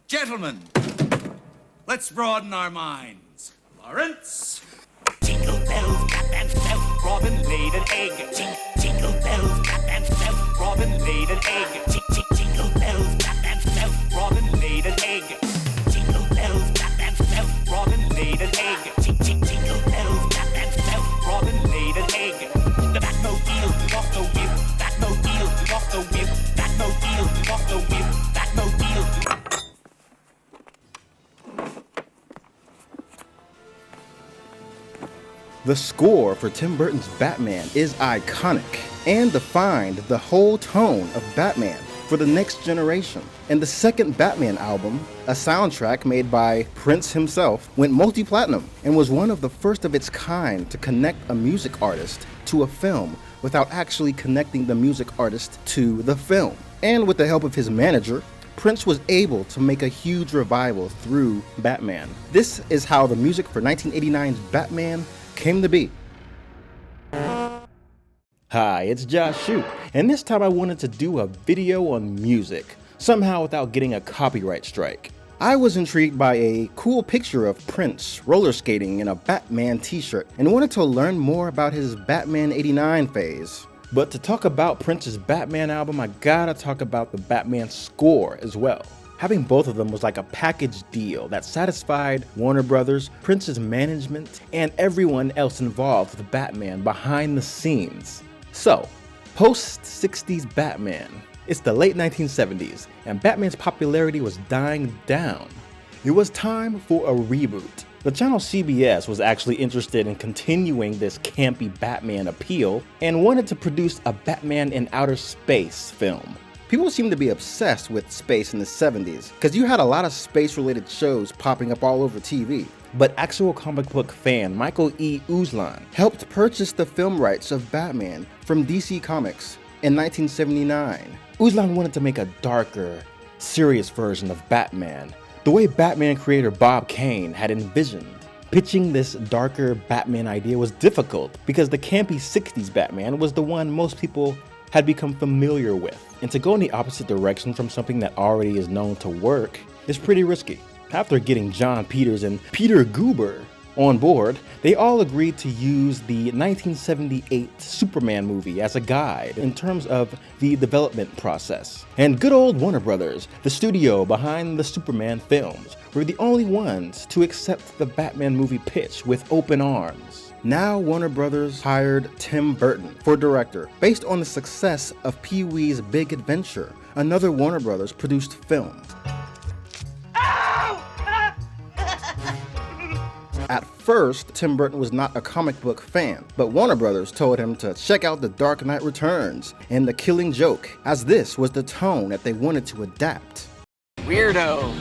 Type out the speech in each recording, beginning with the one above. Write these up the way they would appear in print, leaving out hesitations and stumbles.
Gentlemen, let's broaden our minds. Lawrence? Jingle bells, Batman felt, Robin laid an egg. Jingle bells, Batman felt, Robin laid an egg. Jingle bells, Batman felt, Robin laid an egg. Jingle bells, Batman felt, Robin laid an egg. Jingle bells, Batman felt, Robin laid an egg. The Batmobile lost the wheel. Batmobile lost the wheel. Batmobile lost the wheel. Batmobile. The score for Tim Burton's Batman is iconic and defined the whole tone of Batman for the next generation. And the second Batman album, a soundtrack made by Prince himself, went multi-platinum and was one of the first of its kind to connect a music artist to a film without actually connecting the music artist to the film. And with the help of his manager, Prince was able to make a huge revival through Batman. This is how the music for 1989's Batman came to be. Hi, it's Josh Shute, and this time I wanted to do a video on music, somehow without getting a copyright strike. I was intrigued by a cool picture of Prince roller skating in a Batman t-shirt and wanted to learn more about his Batman '89 phase. But to talk about Prince's Batman album, I gotta talk about the Batman score as well. Having both of them was like a package deal that satisfied Warner Brothers, Prince's management, and everyone else involved with Batman behind the scenes. So, post-60s Batman. It's the late 1970s, and Batman's popularity was dying down. It was time for a reboot. The channel CBS was actually interested in continuing this campy Batman appeal and wanted to produce a Batman in outer space film. People seem to be obsessed with space in the 70s, because you had a lot of space-related shows popping up all over TV. But actual comic book fan Michael E. Uslan helped purchase the film rights of Batman from DC Comics in 1979. Uslan wanted to make a darker, serious version of Batman, the way Batman creator Bob Kane had envisioned. Pitching this darker Batman idea was difficult because the campy 60s Batman was the one most people had become familiar with, and to go in the opposite direction from something that already is known to work is pretty risky. After getting John Peters and Peter Guber on board, they all agreed to use the 1978 Superman movie as a guide in terms of the development process. And good old Warner Brothers, the studio behind the Superman films, were the only ones to accept the Batman movie pitch with open arms. Now Warner Brothers hired Tim Burton for director, based on the success of Pee-wee's Big Adventure, another Warner Brothers produced film. At first, Tim Burton was not a comic book fan, but Warner Brothers told him to check out The Dark Knight Returns and The Killing Joke, as this was the tone that they wanted to adapt. Weirdos,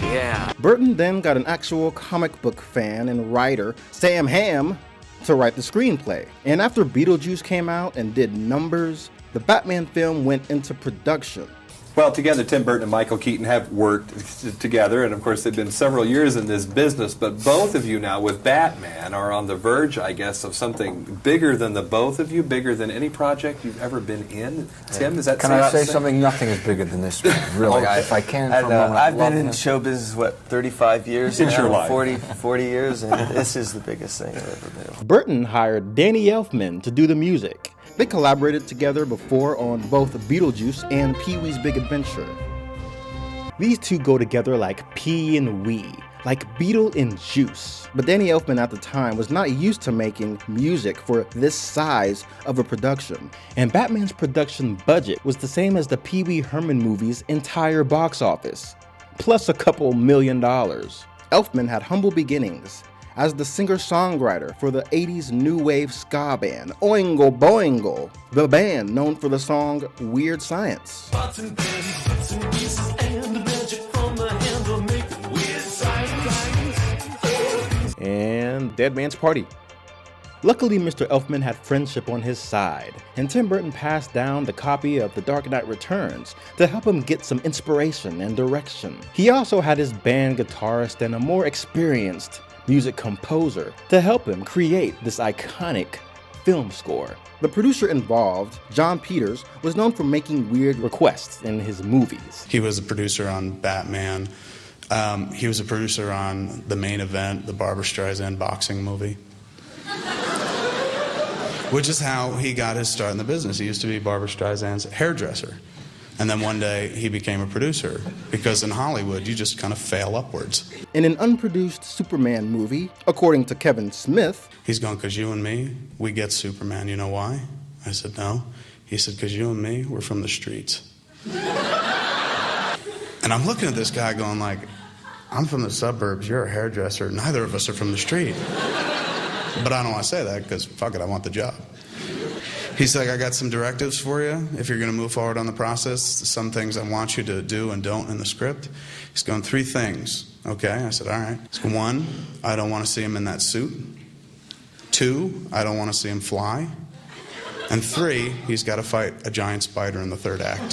yeah. Burton then got an actual comic book fan and writer, Sam Hamm, to write the screenplay. And after Beetlejuice came out and did numbers, the Batman film went into production. Well, together, Tim Burton and Michael Keaton have worked together, and of course they've been several years in this business, but both of you now with Batman are on the verge, I guess, of something bigger than the both of you, bigger than any project you've ever been in. Tim, is that Can I say something? Nothing is bigger than this, really. If I can, for a moment, I've been in show business, 35 years It's now, your life. 40 years, and this is the biggest thing I've ever been. Burton hired Danny Elfman to do the music. They collaborated together before on both Beetlejuice and Pee-wee's Big Adventure. These two go together like pea and wee, like Beetle and Juice. But Danny Elfman at the time was not used to making music for this size of a production. And Batman's production budget was the same as the Pee Wee Herman movie's entire box office, plus a couple $1 million. Elfman had humble beginnings as the singer-songwriter for the 80s new wave ska band Oingo Boingo, the band known for the song Weird Science. And Dead Man's Party. Luckily, Mr. Elfman had friendship on his side, and Tim Burton passed down the copy of The Dark Knight Returns to help him get some inspiration and direction. He also had his band guitarist and a more experienced music composer to help him create this iconic film score. The producer involved, John Peters, was known for making weird requests in his movies. He was a producer on Batman. He was a producer on The Main Event, the Barbra Streisand boxing movie. Which is how he got his start in the business. He used to be Barbra Streisand's hairdresser. And then one day he became a producer, because in Hollywood you just kind of fail upwards. In an unproduced Superman movie, according to Kevin Smith, He's going, because you and me, we get Superman. You know why? I said, no. He said, because you and me, we're from the streets. And I'm looking at this guy going like, I'm from the suburbs, you're a hairdresser, neither of us are from the street. But I don't want to say that, because fuck it, I want the job. He's like, I got some directives for you if you're going to move forward on the process. Some things I want you to do and don't in the script. He's going, 3 things. Okay, I said, all right. He's going, 1, I don't want to see him in that suit. 2, I don't want to see him fly. And 3, he's got to fight a giant spider in the 3rd act.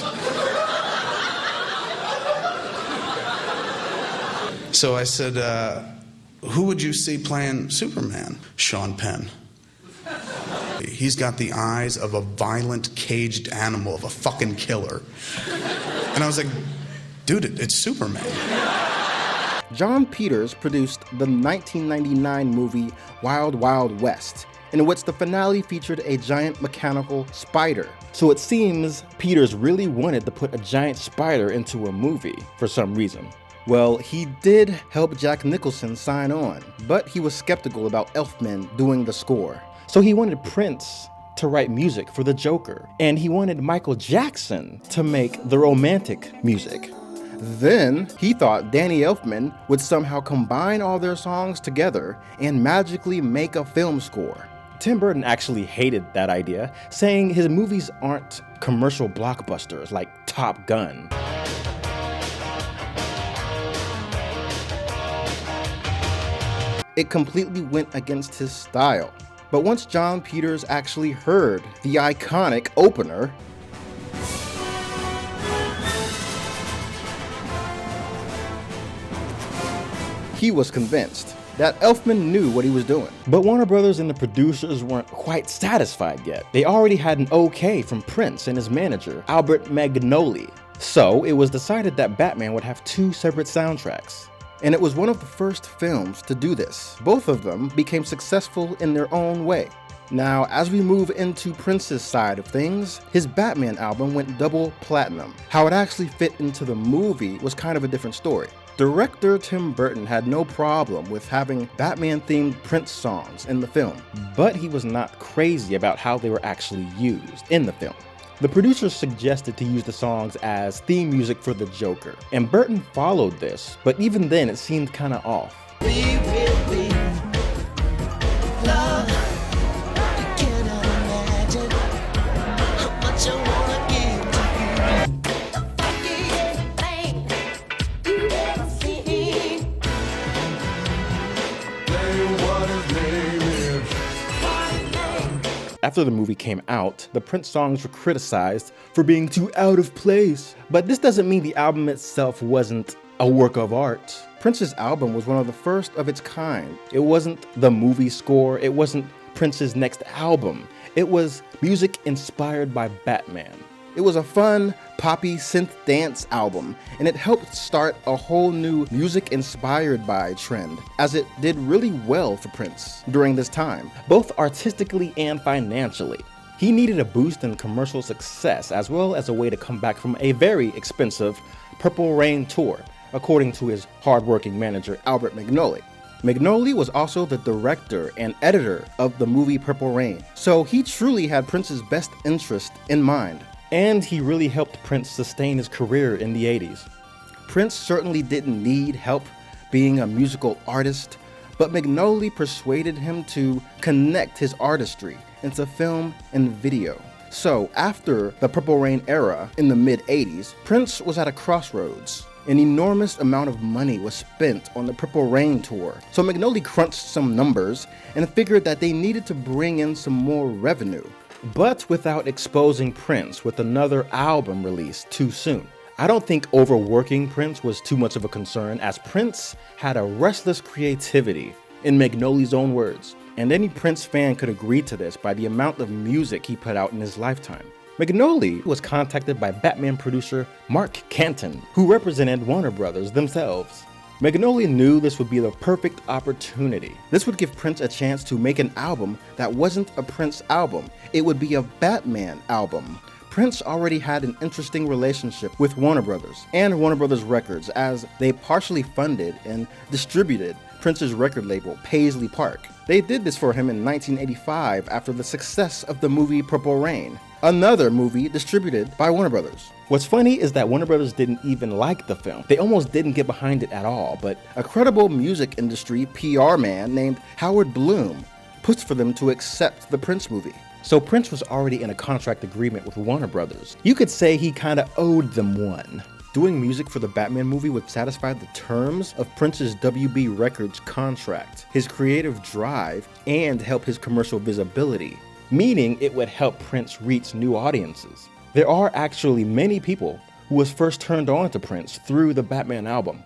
So I said, who would you see playing Superman? Sean Penn. He's got the eyes of a violent, caged animal, of a fucking killer. And I was like, dude, it's Superman. John Peters produced the 1999 movie Wild Wild West, in which the finale featured a giant mechanical spider. So it seems Peters really wanted to put a giant spider into a movie for some reason. Well, he did help Jack Nicholson sign on, but he was skeptical about Elfman doing the score. So he wanted Prince to write music for the Joker, and he wanted Michael Jackson to make the romantic music. Then he thought Danny Elfman would somehow combine all their songs together and magically make a film score. Tim Burton actually hated that idea, saying his movies aren't commercial blockbusters like Top Gun. It completely went against his style. But once John Peters actually heard the iconic opener, he was convinced that Elfman knew what he was doing. But Warner Brothers and the producers weren't quite satisfied yet. They already had an okay from Prince and his manager, Albert Magnoli. So it was decided that Batman would have 2 separate soundtracks. And it was one of the first films to do this. Both of them became successful in their own way. Now, as we move into Prince's side of things, his Batman album went double platinum. How it actually fit into the movie was kind of a different story. Director Tim Burton had no problem with having Batman-themed Prince songs in the film, but he was not crazy about how they were actually used in the film. The producers suggested to use the songs as theme music for the Joker, and Burton followed this, but even then it seemed kinda off. After the movie came out, the Prince songs were criticized for being too out of place. But this doesn't mean the album itself wasn't a work of art. Prince's album was one of the first of its kind. It wasn't the movie score, it wasn't Prince's next album. It was music inspired by Batman. It was a fun, poppy synth dance album, and it helped start a whole new music inspired by trend, as it did really well for Prince during this time, both artistically and financially. He needed a boost in commercial success, as well as a way to come back from a very expensive Purple Rain tour, according to his hardworking manager Albert Magnoli. Magnoli was also the director and editor of the movie Purple Rain, so he truly had Prince's best interest in mind. And he really helped Prince sustain his career in the 80s. Prince certainly didn't need help being a musical artist, but Magnoli persuaded him to connect his artistry into film and video. So after the Purple Rain era in the mid-80s, Prince was at a crossroads. An enormous amount of money was spent on the Purple Rain tour, so Magnoli crunched some numbers and figured that they needed to bring in some more revenue, but without exposing Prince with another album release too soon. I don't think overworking Prince was too much of a concern, as Prince had a restless creativity. In Magnoli's own words, and any Prince fan could agree to this by the amount of music he put out in his lifetime. Magnoli was contacted by Batman producer Mark Canton, who represented Warner Brothers themselves. Magnoli knew this would be the perfect opportunity. This would give Prince a chance to make an album that wasn't a Prince album. It would be a Batman album. Prince already had an interesting relationship with Warner Brothers and Warner Brothers Records, as they partially funded and distributed Prince's record label, Paisley Park. They did this for him in 1985 after the success of the movie Purple Rain, another movie distributed by Warner Brothers. What's funny is that Warner Brothers didn't even like the film. They almost didn't get behind it at all, but a credible music industry PR man named Howard Bloom pushed for them to accept the Prince movie. So Prince was already in a contract agreement with Warner Brothers. You could say he kinda owed them one. Doing music for the Batman movie would satisfy the terms of Prince's WB Records contract, his creative drive, and help his commercial visibility, meaning it would help Prince reach new audiences. There are actually many people who was first turned on to Prince through the Batman album.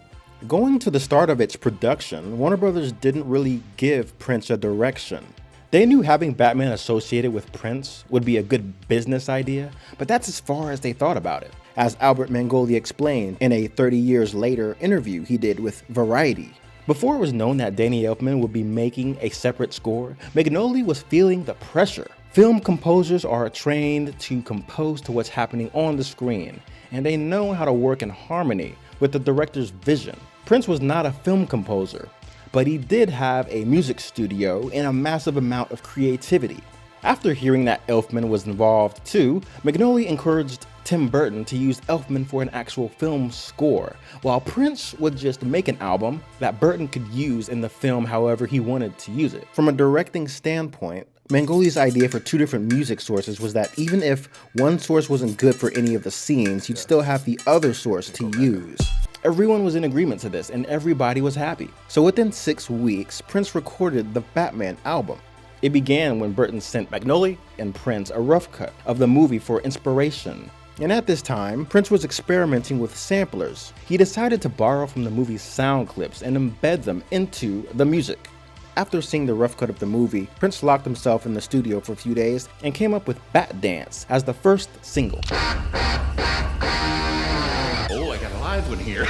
Going to the start of its production, Warner Brothers didn't really give Prince a direction. They knew having Batman associated with Prince would be a good business idea, but that's as far as they thought about it, as Albert Mangoli explained in a 30 years later interview he did with Variety. Before it was known that Danny Elfman would be making a separate score, Magnoli was feeling the pressure. Film composers are trained to compose to what's happening on the screen, and they know how to work in harmony with the director's vision. Prince was not a film composer, but he did have a music studio and a massive amount of creativity. After hearing that Elfman was involved too, Magnoli encouraged Tim Burton to use Elfman for an actual film score, while Prince would just make an album that Burton could use in the film however he wanted to use it. From a directing standpoint, Mangoli's idea for two different music sources was that even if one source wasn't good for any of the scenes, you'd still have the other source to use. Everyone was in agreement to this, and everybody was happy. So within 6 weeks, Prince recorded the Batman album. It began when Burton sent Magnoli and Prince a rough cut of the movie for inspiration. And at this time, Prince was experimenting with samplers. He decided to borrow from the movie's sound clips and embed them into the music. After seeing the rough cut of the movie, Prince locked himself in the studio for a few days and came up with Bat Dance as the first single. Oh, I got a live one here.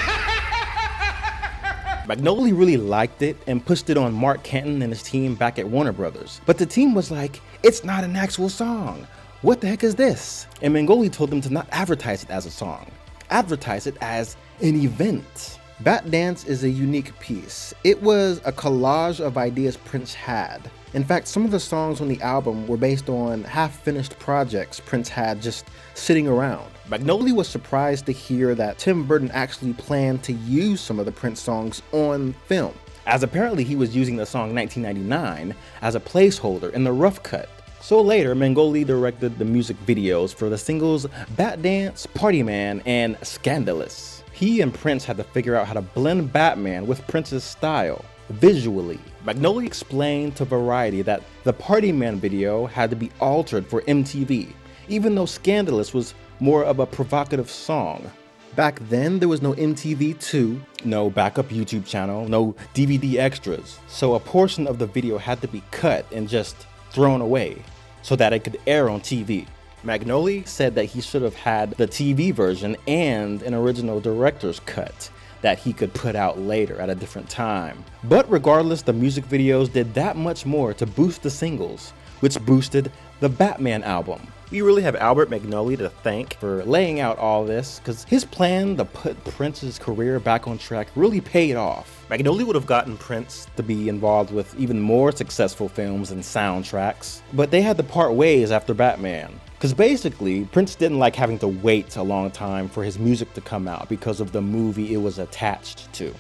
Magnoli really liked it and pushed it on Mark Canton and his team back at Warner Brothers. But the team was like, it's not an actual song. What the heck is this? And Magnoli told them to not advertise it as a song. Advertise it as an event. Bat Dance is a unique piece. It was a collage of ideas Prince had. In fact, some of the songs on the album were based on half-finished projects Prince had just sitting around. Magnoli was surprised to hear that Tim Burton actually planned to use some of the Prince songs on film, as apparently he was using the song 1999 as a placeholder in the rough cut. So later, Mangoli directed the music videos for the singles Bat Dance, Party Man, and Scandalous. He and Prince had to figure out how to blend Batman with Prince's style, visually. Magnoli explained to Variety that the Party Man video had to be altered for MTV, even though Scandalous was more of a provocative song. Back then, there was no MTV2, no backup YouTube channel, no DVD extras, so a portion of the video had to be cut and just thrown away so that it could air on TV. Magnoli said that he should have had the TV version and an original director's cut that he could put out later at a different time. But regardless, the music videos did that much more to boost the singles, which boosted the Batman album. We really have Albert Magnoli to thank for laying out all this, because his plan to put Prince's career back on track really paid off. Magnoli would have gotten Prince to be involved with even more successful films and soundtracks, but they had to part ways after Batman. Because basically, Prince didn't like having to wait a long time for his music to come out because of the movie it was attached to.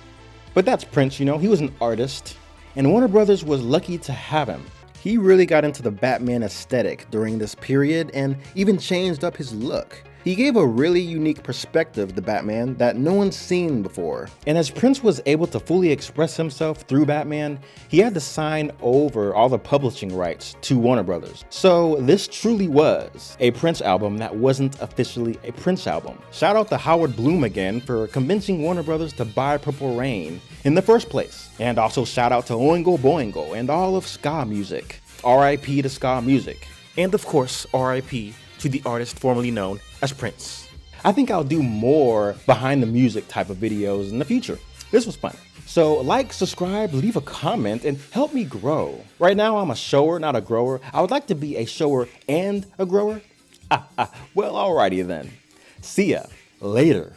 But that's Prince, you know, he was an artist, and Warner Brothers was lucky to have him. He really got into the Batman aesthetic during this period and even changed up his look. He He gave a really unique perspective to Batman that no one's seen before. And as Prince was able to fully express himself through Batman, he had to sign over all the publishing rights to Warner Brothers. So this truly was a Prince album that wasn't officially a Prince album. Shout out to Howard Bloom again for convincing Warner Brothers to buy Purple Rain in the first place. And also shout out to Oingo Boingo and all of ska music. R.I.P. to ska music. And of course, R.I.P. to the artist formerly known as Prince. I think I'll do more behind the music type of videos in the future. This was fun. So like, subscribe, leave a comment, and help me grow. Right now I'm a shower, not a grower. I would like to be a shower and a grower. Well, alrighty then. See ya later.